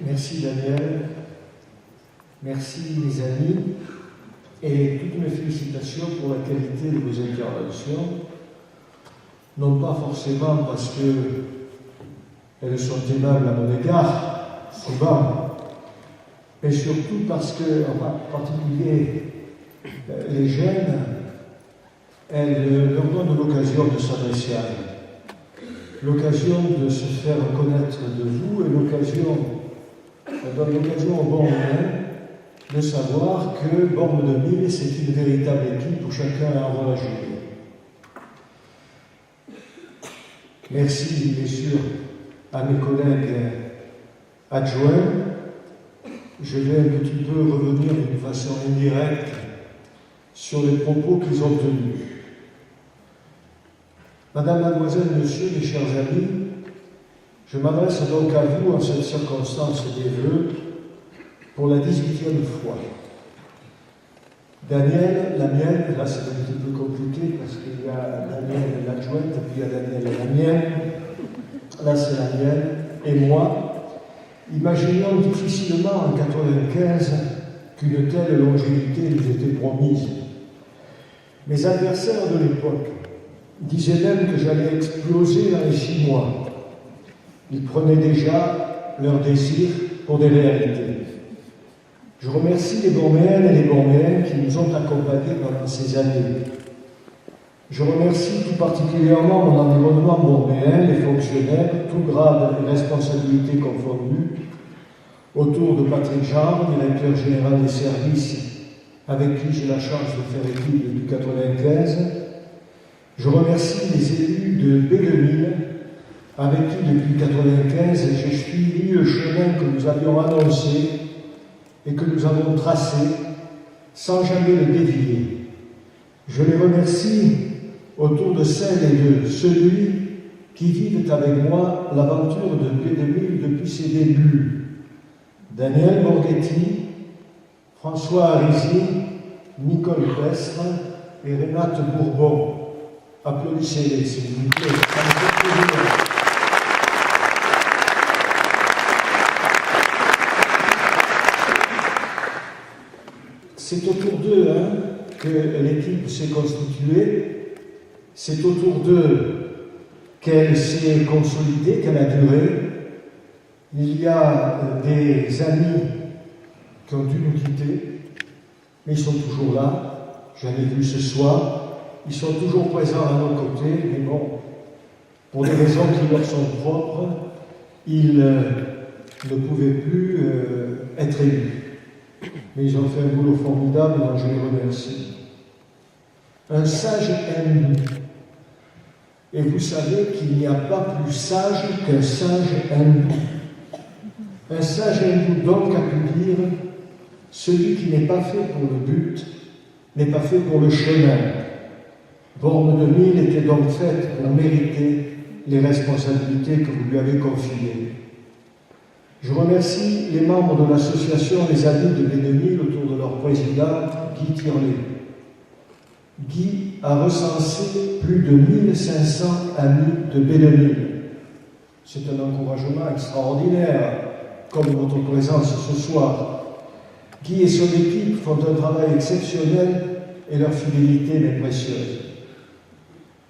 Merci Daniel, merci mes amis, et toutes mes félicitations pour la qualité de vos interventions, non pas forcément parce qu'elles sont aimables à mon égard, souvent, mais surtout parce que, en particulier, les jeunes, elles leur donnent l'occasion de s'adresser à eux, l'occasion de se faire connaître de vous et elles donnent l'occasion au bon moment de savoir que Bormes 2000, c'est une véritable équipe où chacun a un rôle à jouer. Merci, bien sûr, à mes collègues adjoints. Je vais un petit peu revenir d'une façon indirecte sur les propos qu'ils ont tenus. Madame, mademoiselle, monsieur, mes chers amis, je m'adresse donc à vous en cette circonstance des vœux pour la 18e fois. Daniel, la mienne, là c'est un petit peu compliqué parce qu'il y a Daniel l'adjointe, puis il y a Daniel et la mienne, là c'est la mienne, et moi, imaginons difficilement en 1995 qu'une telle longévité nous était promise. Mes adversaires de l'époque disaient même que j'allais exploser dans les 6 mois. Ils prenaient déjà leur désir pour des réalités. Je remercie les Borméennes et les Borméens qui nous ont accompagnés pendant ces années. Je remercie tout particulièrement mon environnement borméen, les fonctionnaires, tout grade et responsabilités confondues, autour de Patrick Jean, directeur général des services, avec qui j'ai la chance de faire équipe depuis 1995. Je remercie les élus de B2000, avec qui depuis 1995 j'ai suivi le chemin que nous avions annoncé et que nous avons tracé sans jamais le dévier. Je les remercie autour de celles et de celui qui vivent avec moi l'aventure de B2000 depuis ses débuts. Daniel Borghetti, François Arisi, Nicole Pestre et Renate Bourbon. Applaudissez-les, s'il vous plaît. C'est autour d'eux que l'équipe s'est constituée, c'est autour d'eux qu'elle s'est consolidée, qu'elle a duré. Il y a des amis qui ont dû nous quitter, mais ils sont toujours là. J'en ai vu ce soir. Ils sont toujours présents à nos côtés, mais bon, pour des raisons qui leur sont propres, ils ne pouvaient plus être élus. Mais ils ont fait un boulot formidable, dont je les remercie. Un sage hindou. Et vous savez qu'il n'y a pas plus sage qu'un sage hindou. Un sage hindou donc a pu dire « Celui qui n'est pas fait pour le but, n'est pas fait pour le chemin ». Bormes 2000 était donc faite pour mériter les responsabilités que vous lui avez confiées. Je remercie les membres de l'association Les Amis de B2000 autour de leur président, Guy Tirlet. Guy a recensé plus de 1500 amis de B2000. C'est un encouragement extraordinaire, comme votre présence ce soir. Guy et son équipe font un travail exceptionnel et leur fidélité m'est précieuse.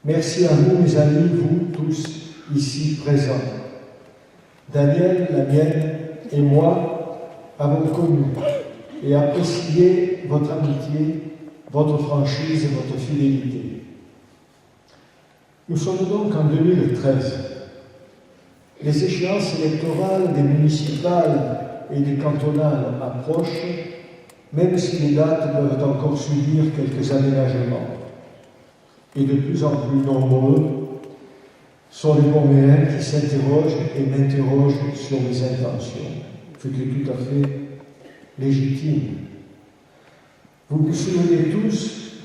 Merci à vous, mes amis, vous tous ici présents. Daniel, la mienne et moi avons connu et apprécié votre amitié, votre franchise et votre fidélité. Nous sommes donc en 2013. Les échéances électorales des municipales et des cantonales approchent, même si les dates peuvent encore subir quelques aménagements. Et de plus en plus nombreux sont les Borméens qui s'interrogent et m'interrogent sur mes intentions, ce qui est tout à fait légitime. Vous vous souvenez tous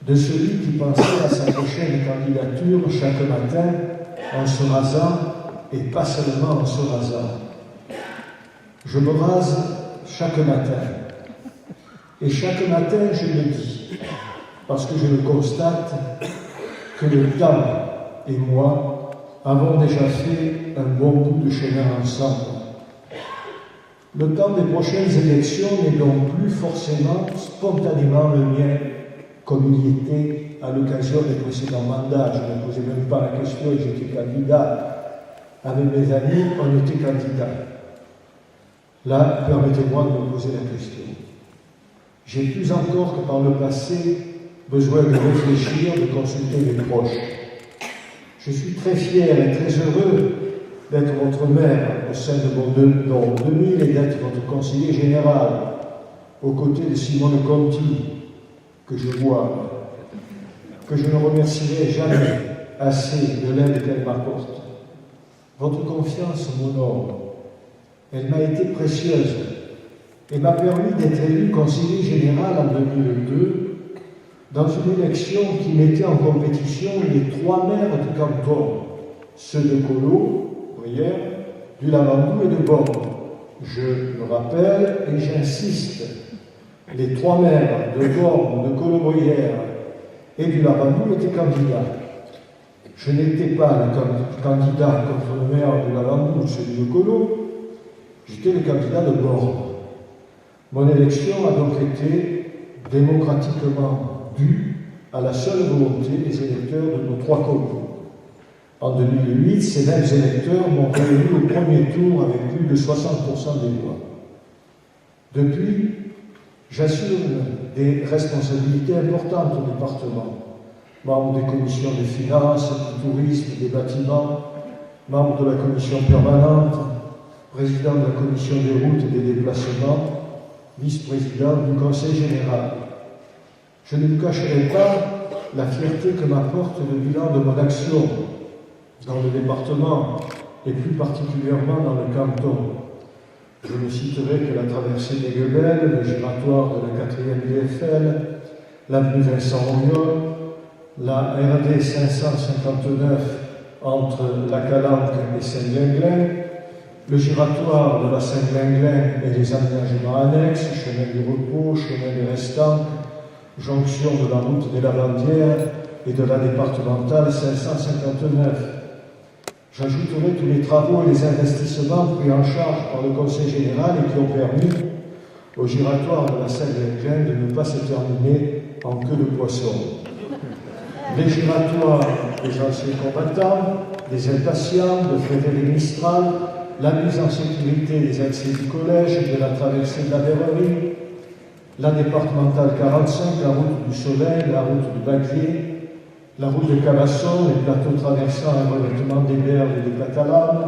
de celui qui pensait à sa prochaine candidature chaque matin en se rasant, et pas seulement en se rasant. Je me rase chaque matin. Et chaque matin, je me dis, parce que je le constate, que le temps et moi avons déjà fait un bon bout de chemin ensemble. Le temps des prochaines élections n'est donc plus forcément spontanément le mien, comme il était à l'occasion des précédents mandats. Je ne posais même pas la question, j'étais candidat. Avec mes amis, on était candidats. Là, permettez-moi de me poser la question. J'ai plus encore que par le passé besoin de réfléchir, de consulter mes proches. Je suis très fier et très heureux d'être votre maire au sein de mon 2000 et d'être votre conseiller général aux côtés de Simone Conti, que je vois, que je ne remercierai jamais assez de l'aide qu'elle m'apporte. Votre confiance m'honore. Elle m'a été précieuse et m'a permis d'être élu conseiller général en 2002 dans une élection qui mettait en compétition les 3 maires du canton, ceux de Colo, Brière, du Lavandou et de Borne. Je me rappelle et j'insiste, les 3 maires de Borne, de Colo-Brière et du Lavandou étaient candidats. Je n'étais pas le candidat contre le maire du Lavandou ou celui de Colo, j'étais le candidat de Borne. Mon élection a donc été démocratiquement due à la seule volonté des électeurs de nos 3 communes. En 2008, ces mêmes électeurs m'ont réélu au premier tour avec plus de 60% des voix. Depuis, j'assume des responsabilités importantes au département. Membre des commissions des finances, du tourisme, des bâtiments, membre de la commission permanente, président de la commission des routes et des déplacements, vice-président du conseil général. Je ne vous cacherai pas la fierté que m'apporte le bilan de mon action dans le département et plus particulièrement dans le canton. Je ne citerai que la traversée des Guebelles, le giratoire de la 4e DFL, l'avenue Vincent-Auriol, la RD 559 entre la Calanque et Saint-Glinglin, le giratoire de la Saint-Glinglin et les aménagements annexes, chemin du repos, chemin des Restants, jonction de la route des Lavandières et de la départementale 559. J'ajouterai tous les travaux et les investissements pris en charge par le Conseil général et qui ont permis au giratoire de la Saint-Glinglin de ne pas se terminer en queue de poisson. Les giratoires des anciens combattants, des impatients, de Frédéric Mistral, la mise en sécurité des accès du collège, de la traversée de la Verrerie, la départementale 45, la route du Soleil, la route du Baquier, la route de Cabasson, les plateaux traversant un revêtement des berges et des Catalanes,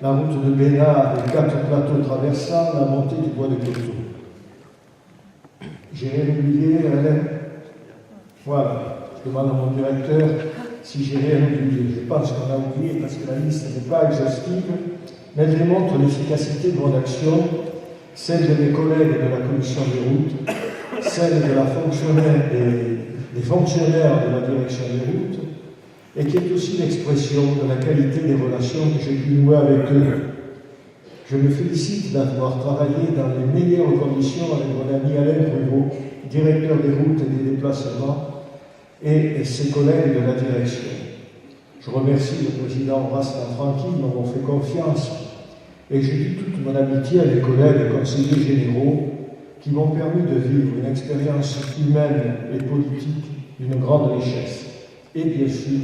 la route de Bénard, les 4 plateaux traversant la montée du bois de Coteau. J'ai rien oublié, Hélène? Voilà. Je demande à mon directeur si j'ai rien oublié. Je pense qu'on a oublié parce que la liste n'est pas exhaustive, mais elle démontre l'efficacité de mon action, celle de mes collègues de la commission des routes, celle de la fonctionnaire des fonctionnaires de la direction des routes, et qui est aussi l'expression de la qualité des relations que j'ai pu nouer avec eux. Je me félicite d'avoir travaillé dans les meilleures conditions avec mon ami Alain Pruvot, directeur des routes et des déplacements, et ses collègues de la direction. Je remercie le président Horace Lanfranchi qui m'ont fait confiance et je dis toute mon amitié à mes collègues et conseillers généraux qui m'ont permis de vivre une expérience humaine et politique d'une grande richesse. Et bien sûr,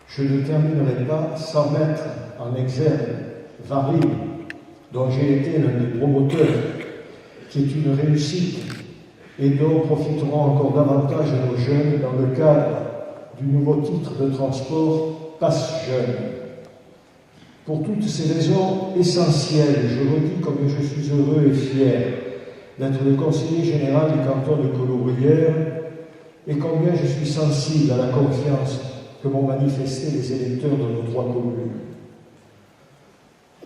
je ne terminerai pas sans mettre en exergue Varilhes, dont j'ai été l'un des promoteurs, qui est une réussite et dont profiteront encore davantage nos jeunes dans le cadre du nouveau titre de transport Passe Jeune. Pour toutes ces raisons essentielles, je redis combien je suis heureux et fier d'être le conseiller général du canton de Colo-Brière et combien je suis sensible à la confiance que m'ont manifesté les électeurs de nos 3 communes.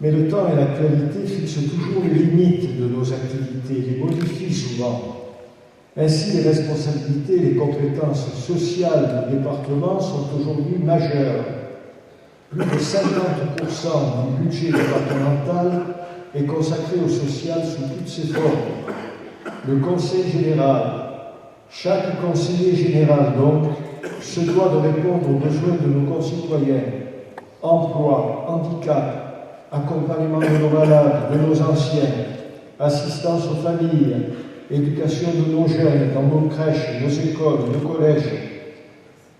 Mais le temps et l'actualité fixent toujours les limites de nos activités, les modifient souvent. Ainsi, les responsabilités et les compétences sociales du département sont aujourd'hui majeures. Plus de 50% du budget départemental est consacré au social sous toutes ses formes. Le Conseil général, chaque conseiller général donc, se doit de répondre aux besoins de nos concitoyens. Emploi, handicap, accompagnement de nos malades, de nos anciens, assistance aux familles, éducation de nos jeunes dans nos crèches, nos écoles, nos collèges,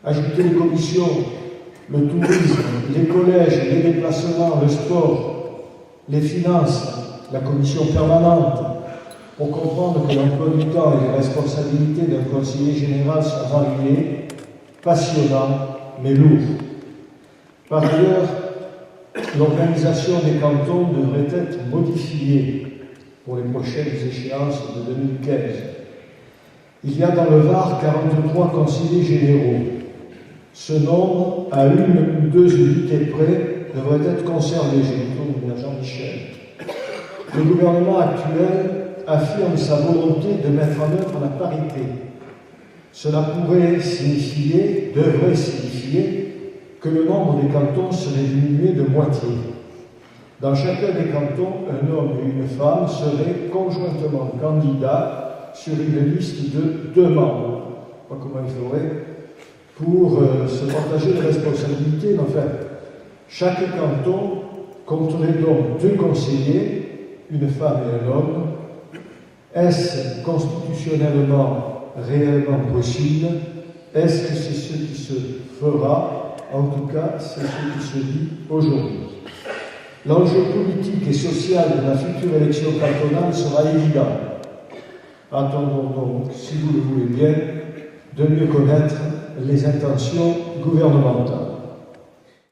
ajouter les commissions, le tourisme, les collèges, les déplacements, le sport, les finances, la commission permanente, pour comprendre que l'emploi du temps et les responsabilités d'un conseiller général sont variés, passionnants, mais lourds. Par ailleurs, l'organisation des cantons devrait être modifiée pour les prochaines échéances de 2015. Il y a dans le Var 43 conseillers généraux. Ce nombre, à une ou deux unités près, devrait être conservé, je me tourne vers Jean-Michel. Le gouvernement actuel affirme sa volonté de mettre en œuvre la parité. Cela pourrait signifier, devrait signifier, que le nombre des cantons serait diminué de moitié. Dans chacun des cantons, un homme et une femme seraient conjointement candidats sur une liste de 2 membres. Je ne sais pas comment il faudrait pour se partager les responsabilités, mais enfin, chaque canton compterait donc 2 conseillers, une femme et un homme. Est-ce constitutionnellement réellement possible? Est-ce que c'est ce qui se fera? En tout cas, c'est ce qui se dit aujourd'hui. L'enjeu politique et social de la future élection cantonale sera évident. Attendons donc, si vous le voulez bien, de mieux connaître les intentions gouvernementales.